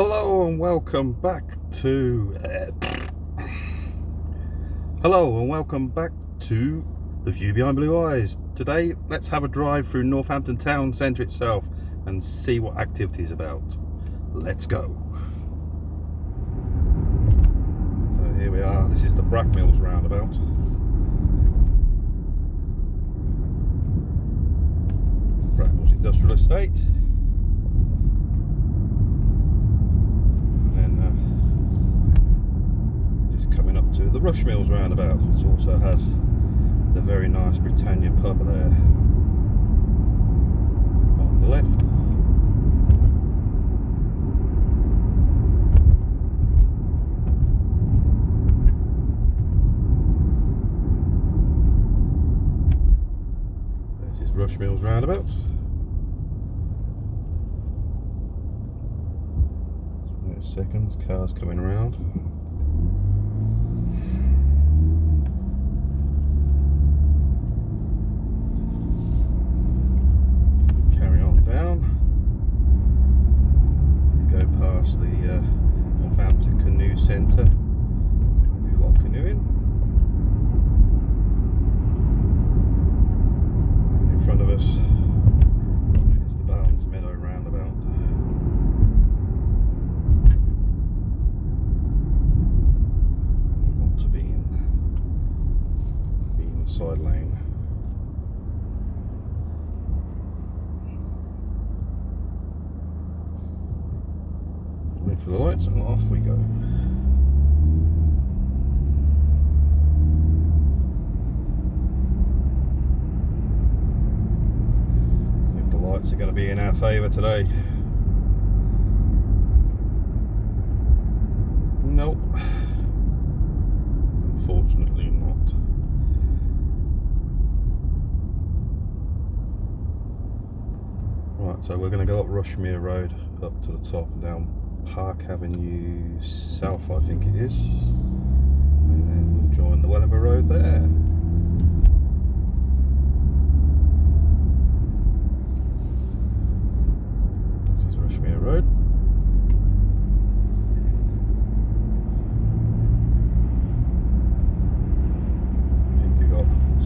Hello and welcome back to The View Behind Blue Eyes. Today let's have a drive through Northampton Town Centre itself and see what activity is about. Let's go. So here we are, this is the Brackmills roundabout. Brackmills Industrial Estate. Coming up to the Rushmills roundabout, which also has the very nice Britannia pub there on the left. This is Rushmills roundabout. Seconds, cars coming around. Carry on down. We go past the Northampton Canoe Centre. Do a lot of canoeing. And in front of us is the Barnes Meadow roundabout. To be in the side lane. Wait for the lights and off we go. See if the lights are going to be in our favour today. Nope. Unfortunately not. Right, so we're going to go up Rushmere Road up to the top and down Park Avenue South, I think it is, and then we'll join the Wellingborough Road there. This is Rushmere Road.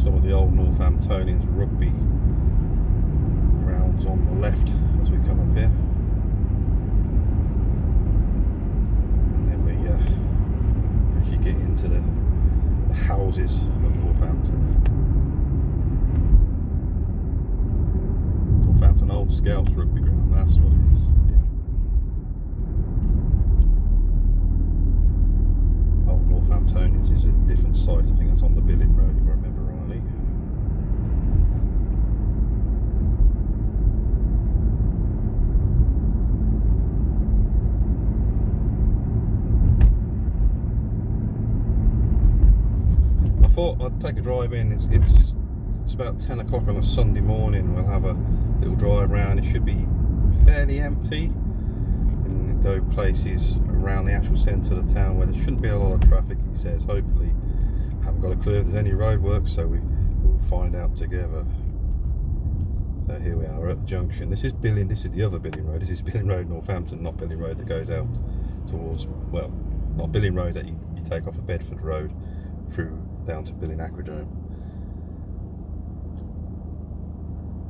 Some of the old Northamptonians rugby grounds on the left as we come up here, and then we actually get into the houses of Northampton. Northampton Old Scouts rugby ground, that's what it is. Yeah. Old Northamptonians is a different site. I think that's on the Billing Road, if I remember rightly. I thought I'd take a drive in. It's about 10 o'clock on a Sunday morning. We'll have a little drive around. It should be fairly empty and go places around the actual centre of the town where there shouldn't be a lot of traffic, he says. Hopefully, I haven't got a clue if there's any roadworks, so we'll find out together. So here we are, we're at the junction. This is Billing, this is the other Billing Road. This is Billing Road, Northampton, not Billing Road that goes out towards, well, not Billing Road that you take off of Bedford Road through down to Billing Aquadrome.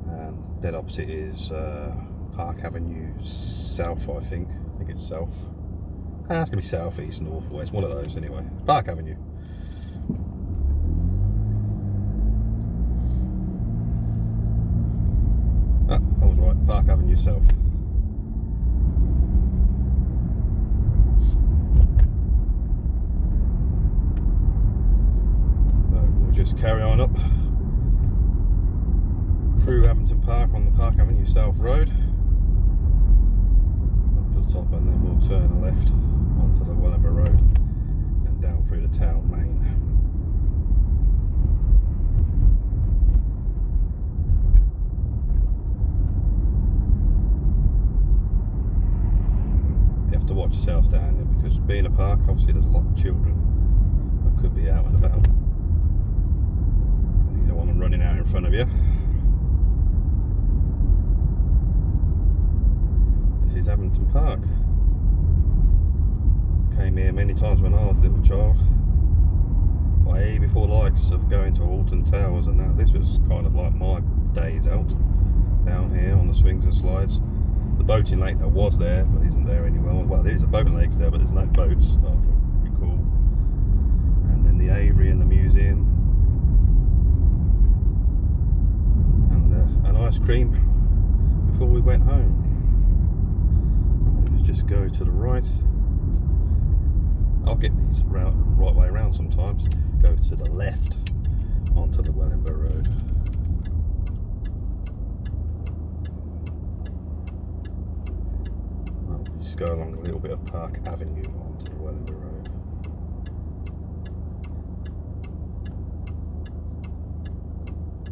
And dead opposite is Park Avenue South, I think it's south. It's going to be south, east, north, west, one of those anyway. Park Avenue. Ah, I was right, Park Avenue South. So we'll just carry on up through Abington Park on the Park Avenue South Road up to the top, and then we'll turn a left onto the Wellingborough Road and down through the town main. You have to watch yourself down here because being a park, obviously there's a lot of children that could be out and about. You don't want them running out in front of you. This is Abington Park. Came here many times when I was a little child, way before the likes of going to Alton Towers and that. This was kind of like my days out down here on the swings and slides. The boating lake that was there but isn't there anymore. Well, there is a boating lake there, but there's no boats that I can recall. And then the Aviary and the museum, and an ice cream before we went home. Right, let's just go to the right. I'll get these right way around sometimes. Go to the left onto the Wellingborough Road. Well, just go along a little bit of Park Avenue onto the Wellingborough Road.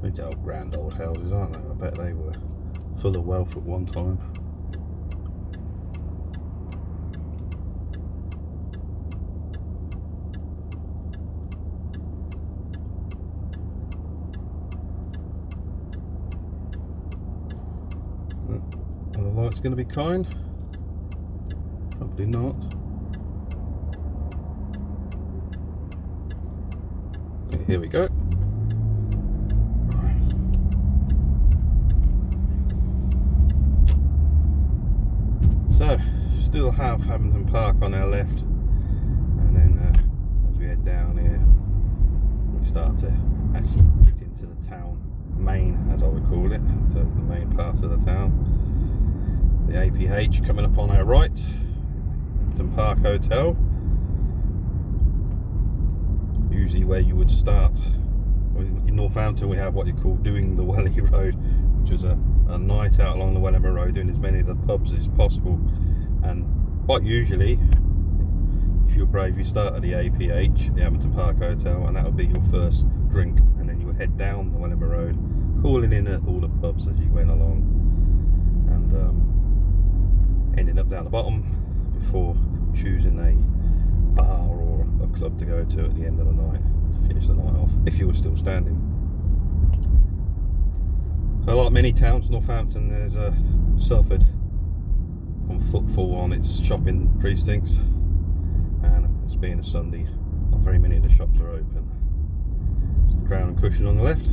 These are grand old houses, aren't they? I bet they were full of wealth at one time. Are the lights going to be kind? Probably not. Here we go. So, still have Abington Park on our left, and then as we head down here, we start to actually get into the town main, as I would call it, so it's the main part of the town. The APH coming up on our right, Abington Park Hotel, usually where you would start. In Northampton we have what you call doing the Welly Road, which is a night out along the Wellingborough Road, doing as many of the pubs as possible. And quite usually, if you're brave, you start at the APH, the Abington Park Hotel, and that would be your first drink, and then you would head down the Wellingborough Road, calling in at all the pubs as you went along, and ending up down the bottom before choosing a bar or a club to go to at the end of the night to finish the night off, if you were still standing. So like many towns, Northampton has suffered from footfall on its shopping precincts, and it's being a Sunday, not very many of the shops are open. Crown and Cushion on the left.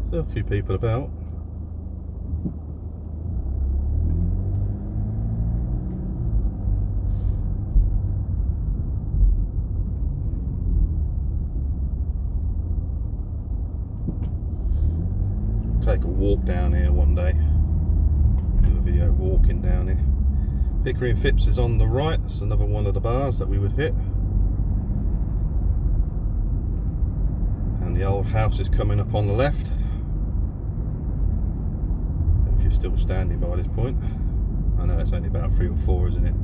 Still a few people about. Take a walk down here one day. Do a video walking down here. Pickering Phipps is on the right. That's another one of the bars that we would hit. And the old house is coming up on the left. If you're still standing by this point. I know it's only about 3 or 4, isn't it?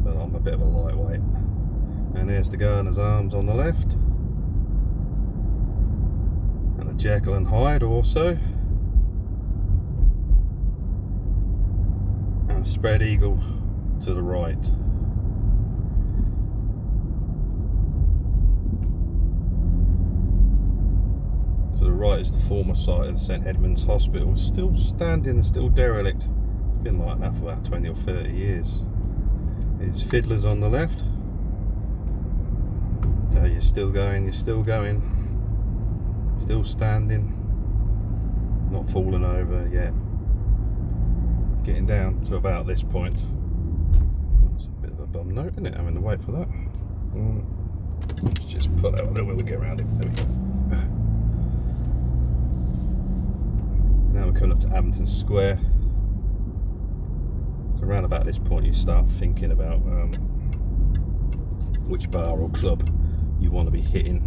But I'm a bit of a lightweight. And there's the Gardener's Arms on the left. And the Jekyll and Hyde also. And Spread Eagle to the right. To the right is the former site of the St Edmunds Hospital, still standing and still derelict. It's been like that for about 20 or 30 years. There's Fiddlers on the left. So you're still going, you're still going. Still standing. Not falling over yet. Getting down to about this point. That's a bit of a bum note, isn't it? Having to wait for that. Let's just put that there when we get around it. There we go. Now we're coming up to Abington Square. So around about this point you start thinking about which bar or club you want to be hitting.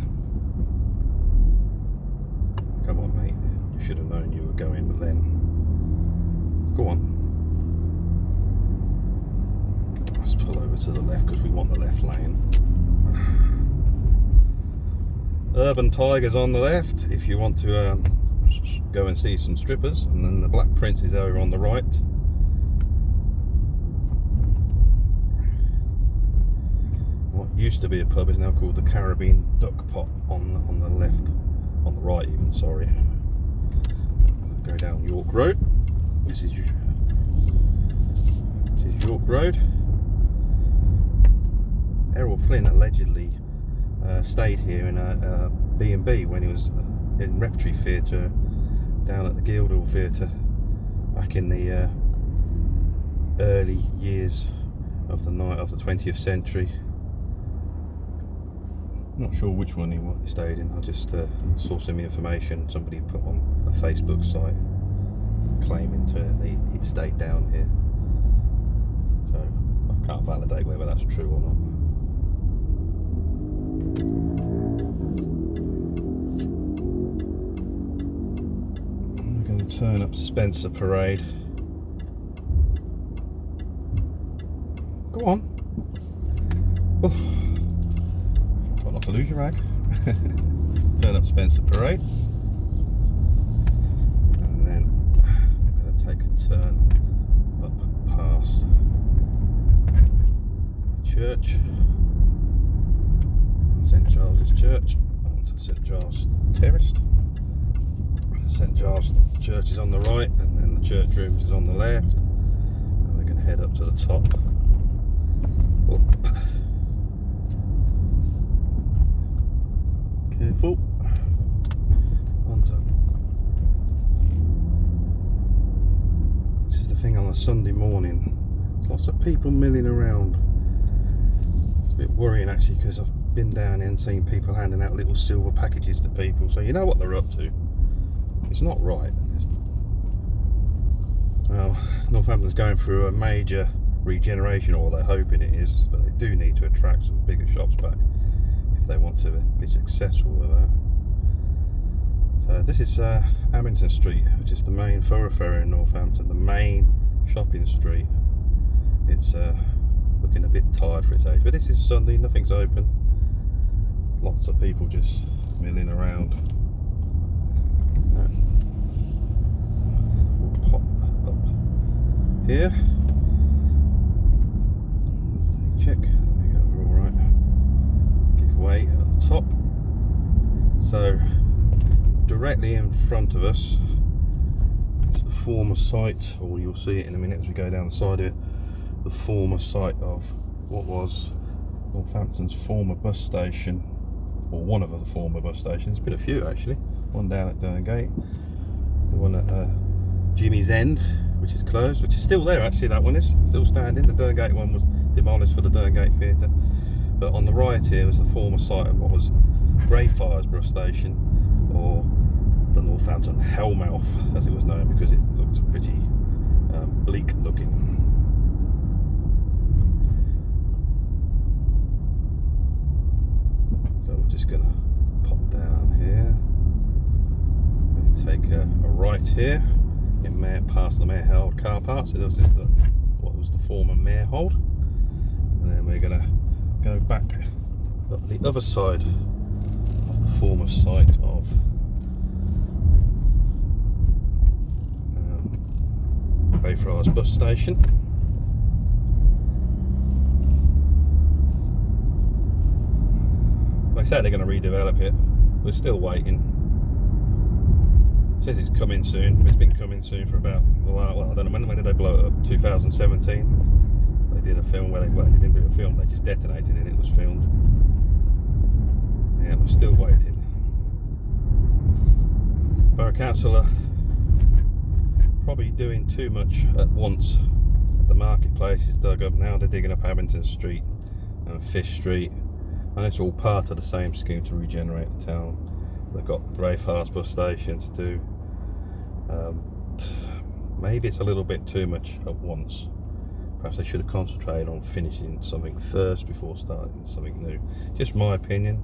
Come on mate, you should have known you were going, but then go on. Let's pull over to the left because we want the left lane. Urban Tiger's on the left if you want to go and see some strippers, and then the Black Prince is over on the right. What used to be a pub is now called the Caribbean Duck Pot on the left on the right even, sorry. Go down York Road. This is York Road. Errol Flynn allegedly stayed here in a B&B when he was in Repertory Theatre down at the Guildhall Theatre back in the early years of the 20th century. I'm not sure which one he stayed in. I just saw some information somebody put on a Facebook site claiming he'd stayed down here. So I can't validate whether that's true or not. I'm going to turn up Spencer Parade. Go on. Oh. Try not to lose your rag. Turn up Spencer Parade. And then I'm going to take a turn up past the church. St Giles's Church. Onto St Giles Terrace. St Giles Church is on the right, and then the church rooms is on the left. And we're going to head up to the top. Oh. Careful. This is the thing on a Sunday morning. There's lots of people milling around. It's a bit worrying actually, because I've been down here and seen people handing out little silver packages to people, so you know what they're up to. It's not right. Well, Northampton's going through a major regeneration, or they're hoping it is, but they do need to attract some bigger shops back if they want to be successful with that. So this is Abington Street, which is the main thoroughfare in Northampton, the main shopping street. It's looking a bit tired for its age, but this is Sunday, nothing's open. Lots of people just milling around. We'll pop up here. Check. There we go. We're all right. Give way at the top. So directly in front of us is the former site, or you'll see it in a minute as we go down the side of it. The former site of what was Northampton's former bus station, or one of the former bus stations. Been a few actually. One down at Derngate, the one at Jimmy's End, which is closed, which is still there actually. That one is still standing. The Derngate one was demolished for the Derngate Theatre. But on the right here was the former site of what was Greyfriars bus station, or the Northampton Hellmouth as it was known, because it looked pretty bleak looking. So we're just gonna pop down here. I'm gonna take a right here past the Marehold car park. So this is what was the former Marehold, and then we're gonna go back up the other side of the former site of Greyfriars bus station. They say they're going to redevelop it. We're still waiting. It says it's coming soon. It's been coming soon for about, well, I don't know, when did they blow it up? 2017. They did a film where they didn't do a film, they just detonated it and it was filmed. Yeah, we're still waiting. Borough Council probably doing too much at once. The marketplace is dug up now. They're digging up Abington Street and Fish Street, and it's all part of the same scheme to regenerate the town. They've got Greyfriars bus station to do. Maybe it's a little bit too much at once. Perhaps they should have concentrated on finishing something first before starting something new. Just my opinion.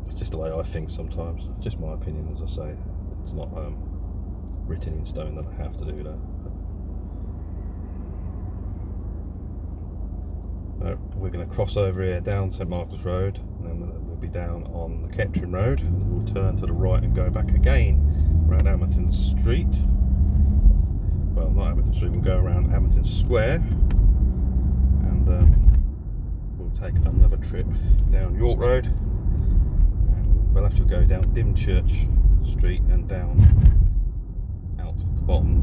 It's just the way I think sometimes. Just my opinion, as I say. It's not written in stone that I have to do that. We're going to cross over here down St Mark's Road, and then we'll be down on the Kettering Road, and we'll turn to the right and go back again around Abington Street. Well, not Abington Street, we'll go around Abington Square, and we'll take another trip down York Road and we'll have to go down Dymchurch Street and down out to the bottom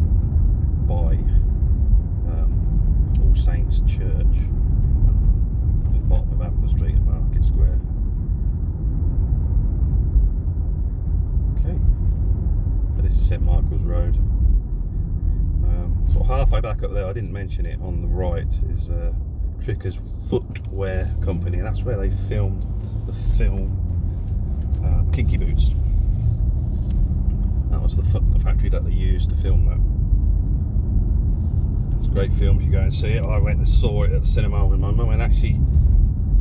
by All Saints Church, and the bottom of Abington Street and Market Square. Okay, so this is St Michael's Road. Sort of halfway back up there, I didn't mention it, on the right is Tricker's Footwear Company, and that's where they filmed the film Kinky Boots. That was the factory that they used to film that. It's a great film if you go and see it. I went and saw it at the cinema with my mum, and actually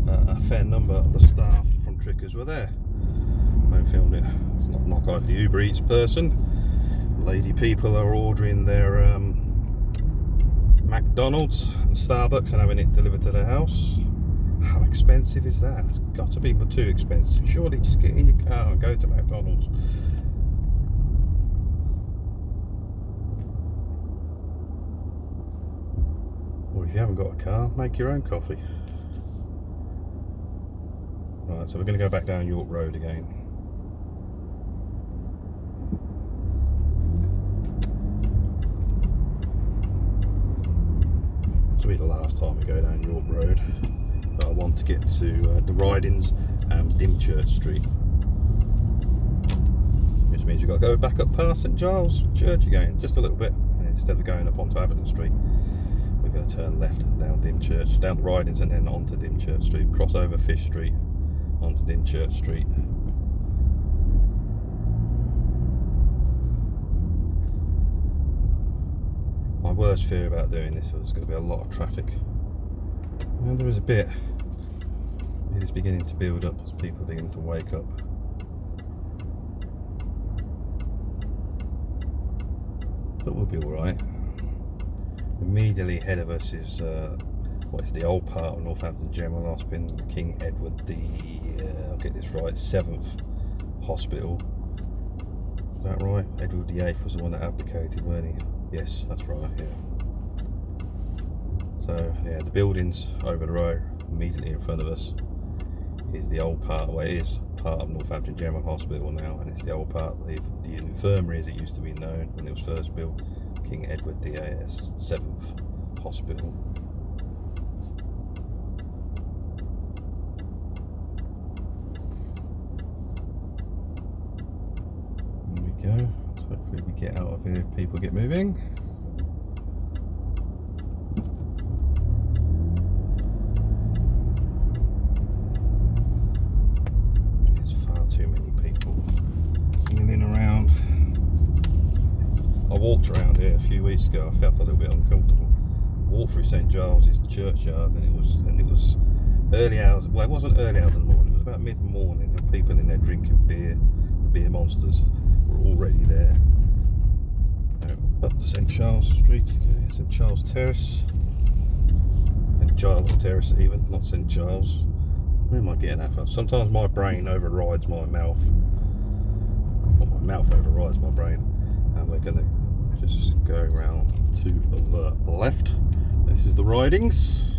a fair number of the staff from Trickers were there when they filmed it. It's not a knock off the Uber Eats person. Lazy people are ordering their McDonald's and Starbucks and having it delivered to their house. How expensive is that? It's got to be too expensive. Surely just get in your car and go to McDonald's. Or if you haven't got a car, make your own coffee. Right, so we're going to go back down York Road again. This will be the last time we go down York Road. But I want to get to the Ridings and Dymchurch Street, which means you've got to go back up past St Giles Church again, just a little bit, and instead of going up onto Abington Street, we're going to turn left down Dymchurch, down the Ridings, and then onto Dymchurch Street, cross over Fish Street onto Dymchurch Street. My worst fear about doing this was going to be a lot of traffic. Well, there was a bit. It is beginning to build up as people begin to wake up. But we'll be alright. Immediately ahead of us is what is the old part of Northampton General Hospital, King Edward I'll get this right, 7th Hospital. Is that right? Edward VIII was the one that abdicated, weren't he? Yes, that's right, yeah. So yeah, the buildings over the road, immediately in front of us, is the old part, well, it is part of Northampton General Hospital now, and it's the old part of the infirmary as it used to be known when it was first built, King Edward VIII 7th Hospital. There we go. So hopefully we get out of here, people get moving. I walked around here a few weeks ago. I felt a little bit uncomfortable. Walked through St Giles's churchyard, and it was early hours. Well, it wasn't early hours in the morning. It was about mid-morning, and people in there drinking beer. The beer monsters were already there. Up to St Charles Street again, St Charles Terrace, St Giles Terrace even, not St Giles. Where am I getting that from? Sometimes my brain overrides my mouth. Well, my mouth overrides my brain. And we're going to just go around to the left. This is the Ridings.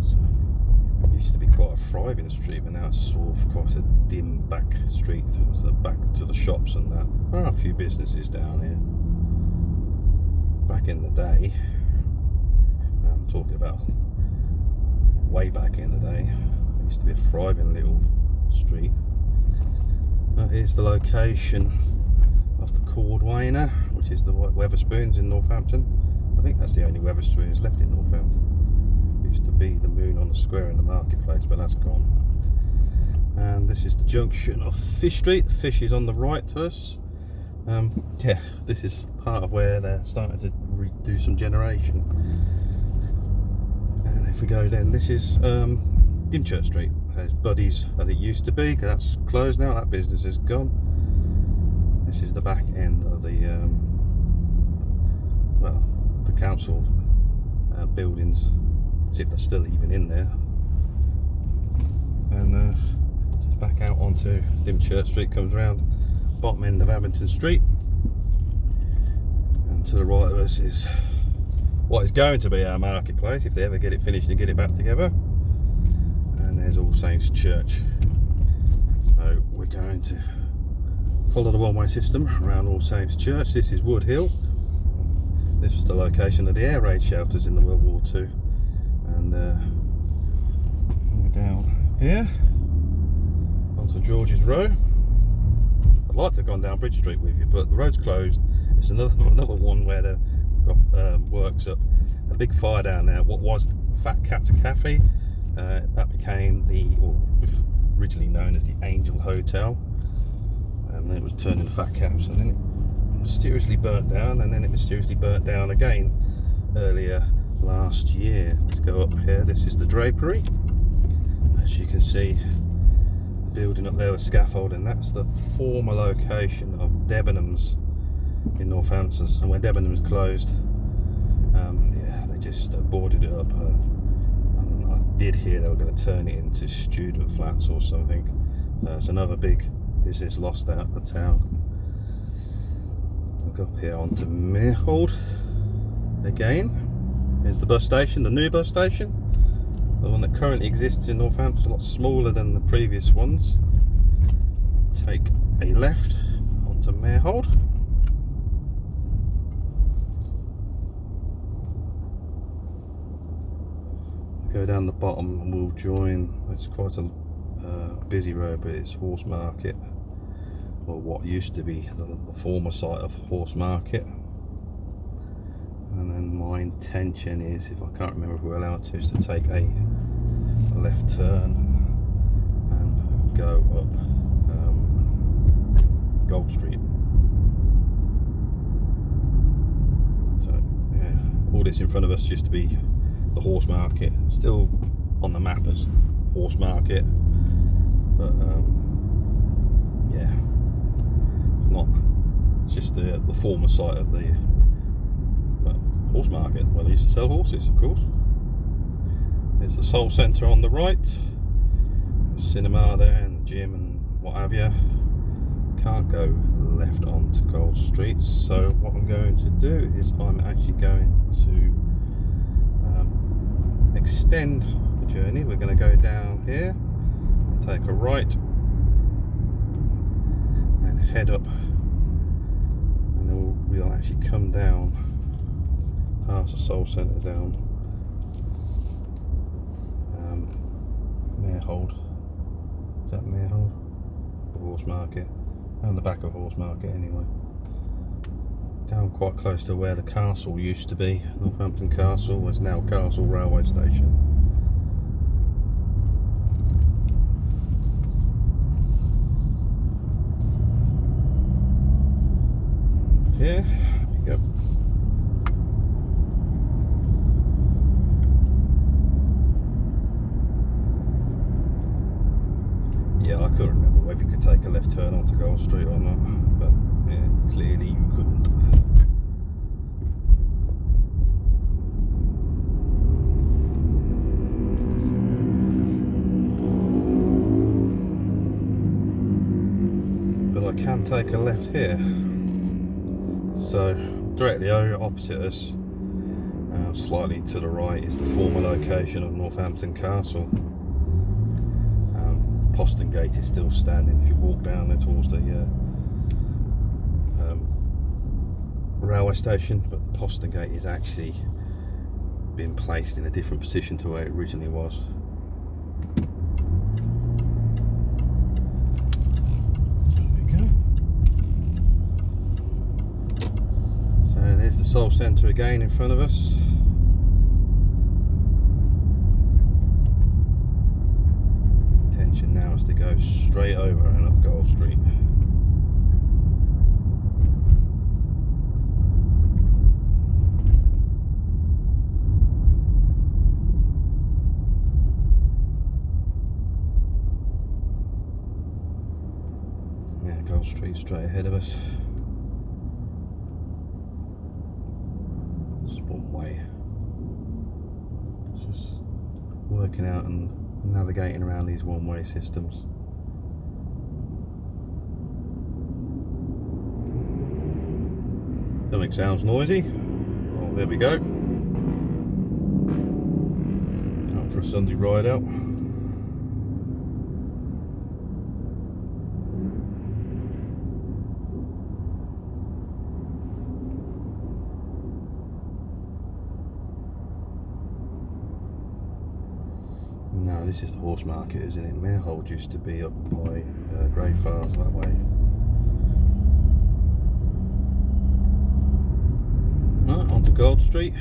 So, it used to be quite a thriving street, but now it's sort of quite a dim back street. It's the back to the shops and that. There are a few businesses down here. Back in the day, I'm talking about way back in the day, it used to be a thriving little street. That is the location of the Cordwainer, which is the Wetherspoons in Northampton. I think that's the only Wetherspoons left in Northampton. It used to be the Moon on the Square in the marketplace, but that's gone. And this is the junction of Fish Street. The Fish is on the right to us. Yeah, this is part of where they're starting to do some generation. And if we go then, this is Dymchurch Street. There's Buddy's as it used to be, because that's closed now, that business is gone. This is the back end of the well, the council buildings, as if they're still even in there. And just back out onto Dymchurch Street, comes around bottom end of Abington Street, and to the right of us is what is going to be our marketplace if they ever get it finished and get it back together. And there's All Saints Church. So we're going to follow the one-way system around All Saints Church. This is Wood Hill. This was the location of the air raid shelters in the World War II. And we're down here onto George's Row. I'd like to have gone down Bridge Street with you, but the road's closed. It's another one where they've got works up. A big fire down there. What was Fat Cat's Cafe? That became originally known as the Angel Hotel. And then it was turned into Fat Cat's, and then it mysteriously burnt down, and then it mysteriously burnt down again earlier last year. Let's go up here. This is the drapery. As you can see, the building up there with scaffolding, that's the former location of Debenhams in Northampton. And when Debenhams closed, yeah, they just boarded it up. And I did hear they were going to turn it into student flats or something. It's another big business lost out of the town. We'll go up here onto Merehold again. Here's the bus station, the new bus station. The one that currently exists in Northampton, a lot smaller than the previous ones. Take a left onto Merehold. Go down the bottom and we'll join, it's quite a busy road, but it's Horse Market, or what used to be the former site of Horse Market. And then my intention is, if I can't remember if we're allowed to, is to take a left turn and go up Gold Street. So yeah, all this in front of us used to be the Horse Market, still on the map as Horse Market, but yeah, it's not. It's just the former site of the Horse Market, where they used to sell horses, of course. There's the Soul Centre on the right, the cinema there, and the gym and what have you. Can't go left onto Gold Street, so what I'm going to do is I'm actually going to extend the journey. We're going to go down here, take a right, and head up, and then we'll actually come down past the Soul Centre down Merehold. Is that Merehold? Horse Market. Down the back of Horse Market anyway. Down quite close to where the castle used to be. Northampton Castle was now Castle Railway Station. Here we go. Yeah, I couldn't remember whether you could take a left turn onto Gold Street or not, but yeah, clearly you couldn't. But I can take a left here. So directly opposite us, slightly to the right, is the former location of Northampton Castle. Postern Gate is still standing. If you walk down there towards the railway station, but the Postern Gate is actually been placed in a different position to where it originally was. There we go. So there's the Soul Centre again in front of us. Now is to go straight over and up Gold Street. Yeah, Gold Street straight ahead of us. Just one way. It's just working out and navigating around these one-way systems. Something sounds noisy. Oh, there we go. for a Sunday ride out. No, this is the horse market, isn't it? Marehold used to be up by Greyfriars that way. Right, on to Gold Street.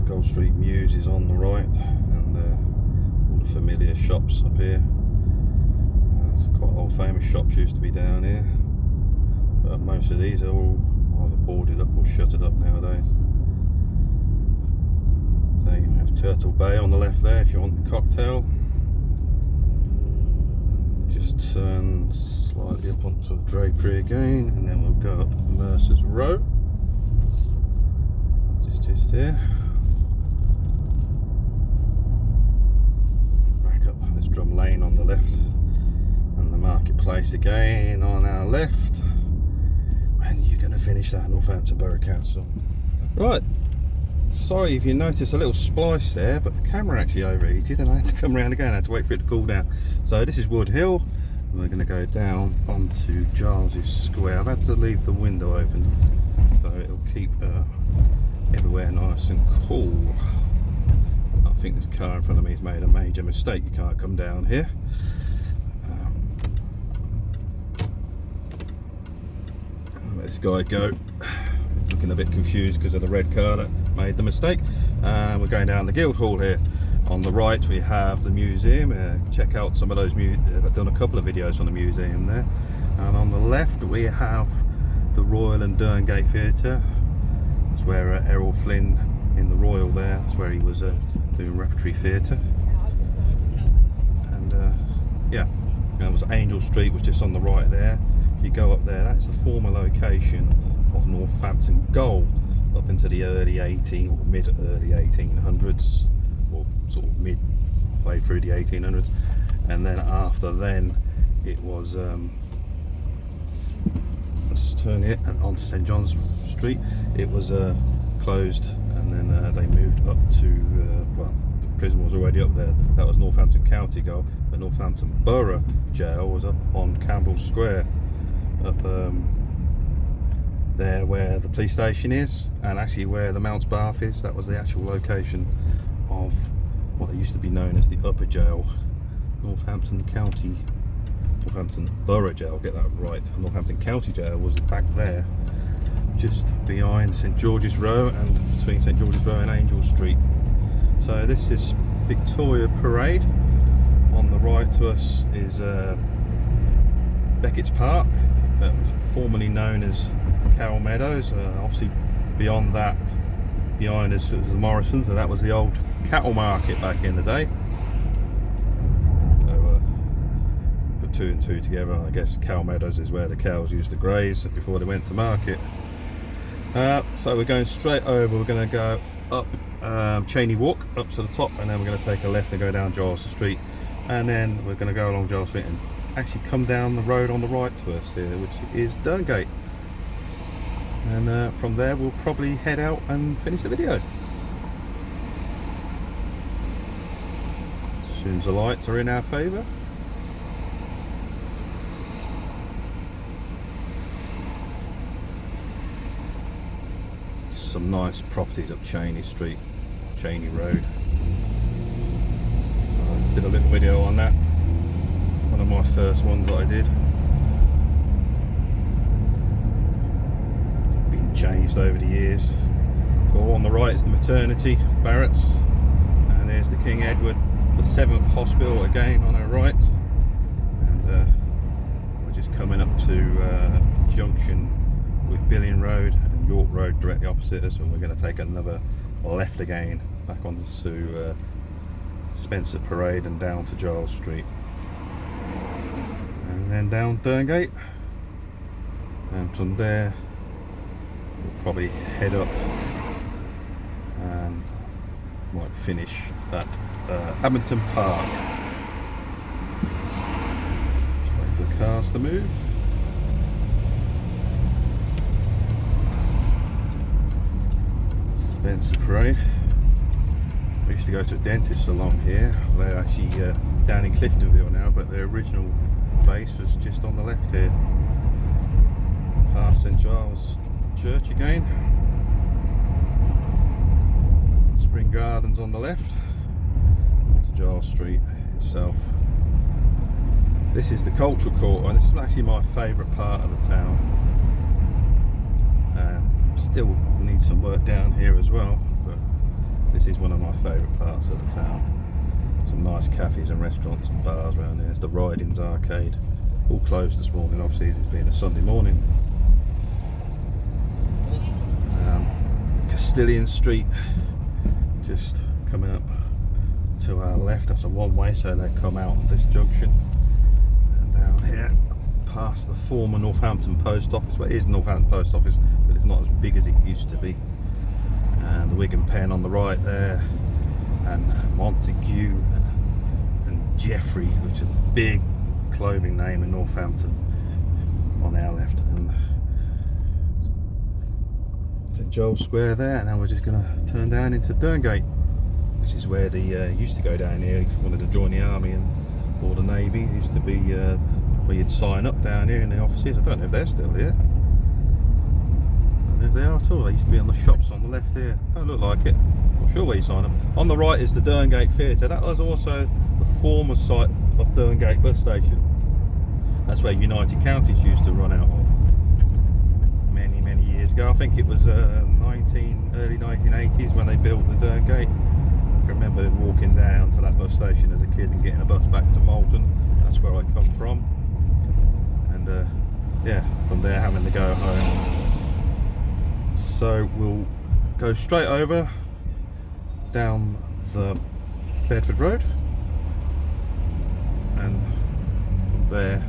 Gold Street Mews is on the right, and all the familiar shops up here. Some quite old famous shops used to be down here, but most of these are all either boarded up or shuttered up nowadays. So you have Turtle Bay on the left there if you want the cocktail. Just turn slightly up onto Drapery again, and then we'll go up Mercer's Row. Just here. Back up this Drum Lane on the left, and the marketplace again on our left. And you're going to finish that Northampton Borough Council. Right. Sorry if you noticed a little splice there, but the camera actually overheated and I had to come around again. I had to wait for it to cool down. So this is Wood Hill, and we're going to go down onto Giles's Square. I've had to leave the window open so it'll keep everywhere nice and cool. I think this car in front of me has made a major mistake. You can't come down here. Let this guy go. He's looking a bit confused because of the red car that made the mistake. We're going down the Guildhall here. On the right we have the museum. Check out some of those I've done a couple of videos on the museum there. And on the left we have the Royal and Derngate Theatre. That's where Errol Flynn in the Royal there, that's where he was doing repertory theatre. And yeah, that was Angel Street, was just on the right there. If you go up there, that's the former location of Northampton Gaol up into the early mid-early 1800s, or sort of midway through the 1800s. And then after then it was let's turn it and onto St John's Street. It was closed, and then they moved up to well, the prison was already up there. That was Northampton County Gaol, but Northampton Borough Jail was up on Campbell Square, up there where the police station is, and actually where the Mounts Bath is. That was the actual location of what used to be known as the Upper Jail. Northampton Borough Jail, get that right. Northampton County Jail was back there, just behind St George's Row, and between St George's Row and Angel Street. So this is Victoria Parade. On the right to us is Beckett's Park, that was formerly known as Carroll Meadows. Obviously beyond that, behind us was the Morrisons, and that was the old cattle market back in the day. So put two and two together, I guess Carroll Meadows is where the cows used to graze before they went to market. So we're going straight over, we're going to go up Cheney Walk, up to the top, and then we're going to take a left and go down Giles Street, and then we're going to go along Giles Street and actually come down the road on the right to us here, which is Derngate. And from there we'll probably head out and finish the video. As soon as the lights are in our favour. Some nice properties up Cheney Street, Cheney Road. I did a little video on that, one of my first ones that I did. Been changed over the years. So on the right is the maternity, the barracks, and there's the King Edward VII Hospital again on our right. And we're just coming up to the junction with Billion Road and York Road directly opposite us, and we're going to take another left again back onto Spencer Parade and down to Giles Street, and then down Derngate, and from there we'll probably head up and might finish at Abington Park. Just wait for the cars to move. Spencer Parade. I used to go to a dentist along here. They're actually down in Cliftonville now, but their original base was just on the left here, past St Giles Church again. Spring Gardens on the left, onto Giles Street itself. This is the Cultural Quarter, and this is actually my favourite part of the town. Still needs some work down here as well, but this is one of my favourite parts of the town. Some nice cafes and restaurants and bars around there. There's the Ridings Arcade, all closed this morning, obviously it's being a Sunday morning. Castilian Street, just coming up to our left. That's a one-way, so they come out of this junction and down here past the former Northampton Post Office. Well, it is Northampton Post Office, but it's not as big as it used to be. And the Wig and Pen on the right there, and Montague and Jeffrey, which is a big clothing name in Northampton, on our left. And St Giles Square there, and now we're just going to turn down into Derngate. This is where the used to go down here if you wanted to join the army or the navy. It used to be where you'd sign up down here in the offices. I don't know if they're still here. I don't know if they are at all. They used to be on the shops on the left here. Don't look like it. Not sure where you sign up. On the right is the Derngate Theatre. That was also the former site of Derngate bus station. That's where United Counties used to run out of many years ago. I think it was early 1980s when they built the Derngate. I remember walking down to that bus station as a kid and getting a bus back to Malton. That's where I come from. And yeah, from there having to go home. So we'll go straight over down the Bedford Road, and from there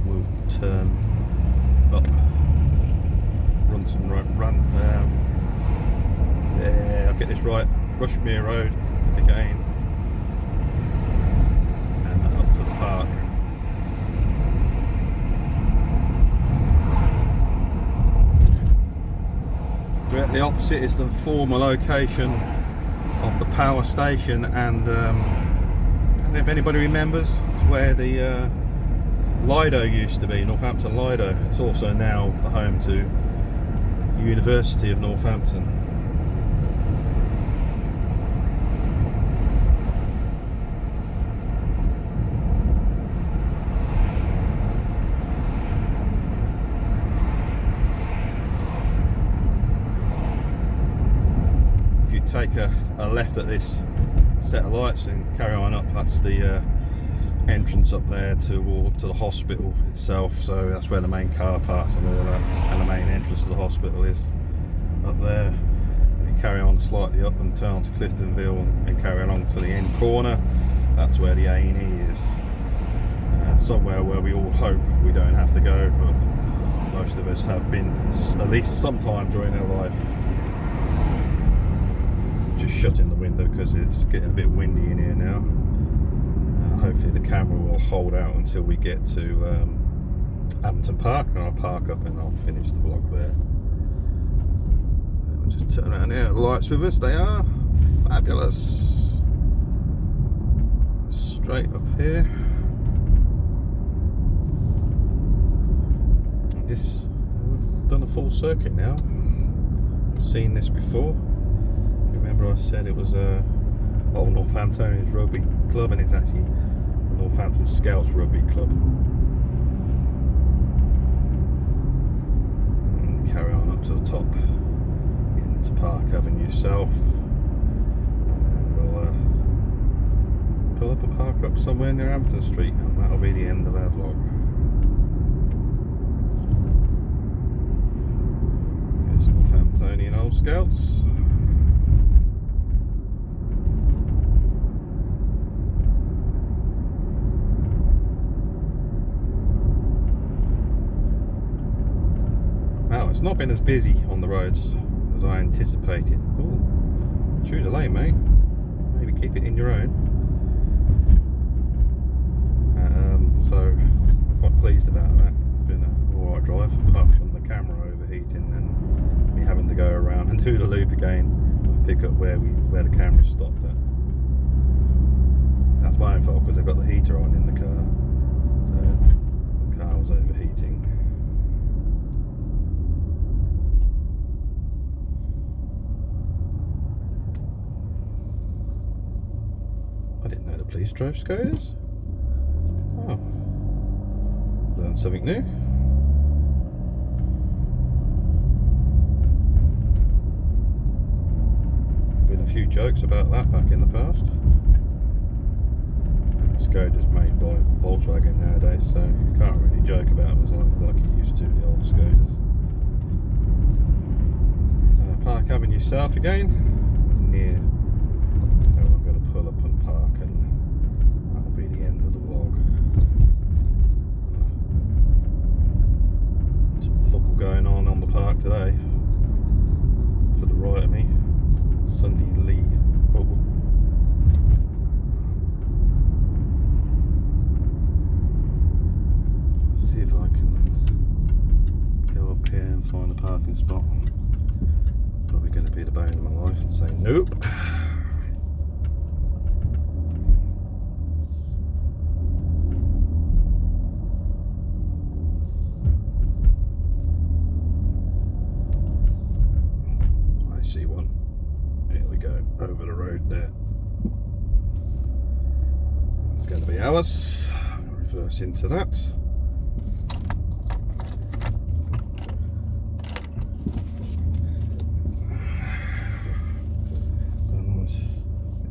we'll turn up Runson Road, yeah, I'll get this right, Rushmere Road again, and up to the park. Directly opposite is the former location of the power station, and I don't know if anybody remembers, it's where the Lido used to be, Northampton Lido. It's also now the home to the University of Northampton. Take a left at this set of lights and carry on up. That's the entrance up there to the hospital itself, so that's where the main car parks and all that, and the main entrance to the hospital is up there. You carry on slightly up and turn to Cliftonville and carry along to the end corner. That's where the A&E is, somewhere where we all hope we don't have to go, but most of us have been at least sometime during our life. Just shutting the window because it's getting a bit windy in here now. Hopefully the camera will hold out until we get to Abington Park, and I'll park up and I'll finish the vlog there. We'll just turn around here. The lights with us, they are fabulous. Straight up here. This, we've done a full circuit now. I've seen this before. Remember I said it was old Northamptonians Rugby Club, and it's actually the Northampton Scouts Rugby Club. And carry on up to the top into Park Avenue South, and we'll pull up and park up somewhere near Abington Street, and that'll be the end of our vlog. There's Northamptonian Old Scouts. Wow, it's not been as busy on the roads as I anticipated. Ooh, choose a lane, mate. Maybe keep it in your own. So I'm quite pleased about that. It's been an alright drive, apart from the camera overheating and me having to go around and do the loop again and pick up where the camera stopped at. That's my own fault because I've got the heater on in the car, so the car was overheating. I didn't know the police drove Skodas. Oh, learned something new. Been a few jokes about that back in the past. Skoda's made by Volkswagen nowadays, so you can't really joke about them as like you used to the old Skodas. Park Avenue South again, near where I'm going to pull up and park, and that'll be the end of the vlog. Some football going on the park today. To the right of me, Sunday League football. See if I can go up here and find a parking spot. Probably going to be the bane of my life and say nope. I see one. Here we go, over the road there. It's going to be ours. Reverse into that.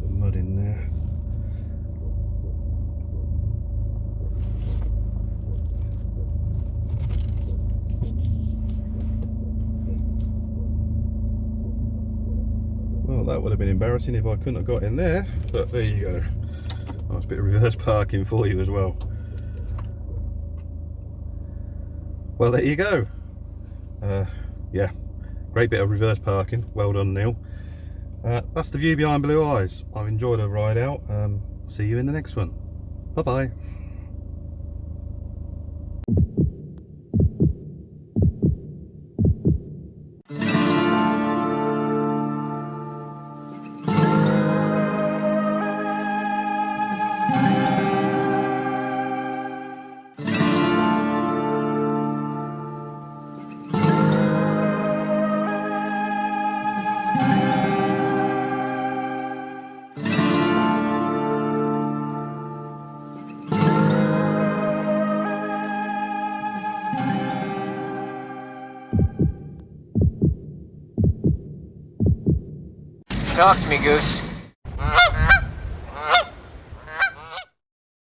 Mud in there. Well, that would have been embarrassing if I couldn't have got in there, but there you go. Nice bit of reverse parking for you as well. Well, there you go. Yeah, great bit of reverse parking. Well done, Neil. That's the view behind Blue Eyes. I've enjoyed a ride out. See you in the next one. Bye bye. Talk to me, Goose.